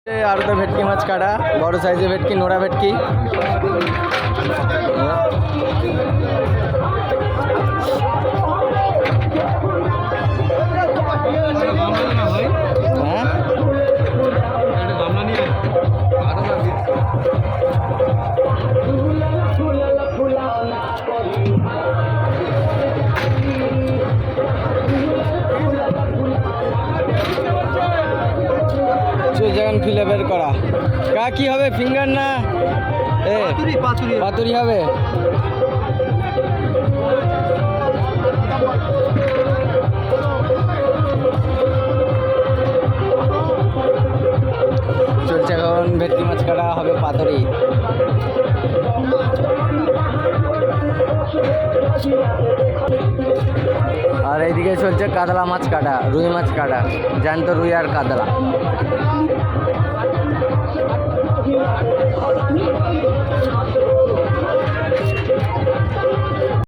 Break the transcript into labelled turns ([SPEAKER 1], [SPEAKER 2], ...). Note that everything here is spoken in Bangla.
[SPEAKER 1] আর তো ভেটকি মাছ কাটা, বড় সাইজের ভেটকি, নোড়া ভেটকি। হ্যাঁ যেমন ফিলে বের করা কা কি হবে, ফিঙ্গার না এ পাতুরি হবে। চলছে এখন ভেটকি মাছ কাটা হবে, পাতুরি। আর এইদিকে চলছে কাতলা মাছ কাটা, রুই মাছ কাটা, জ্যান্ত রুই আর কাতলা।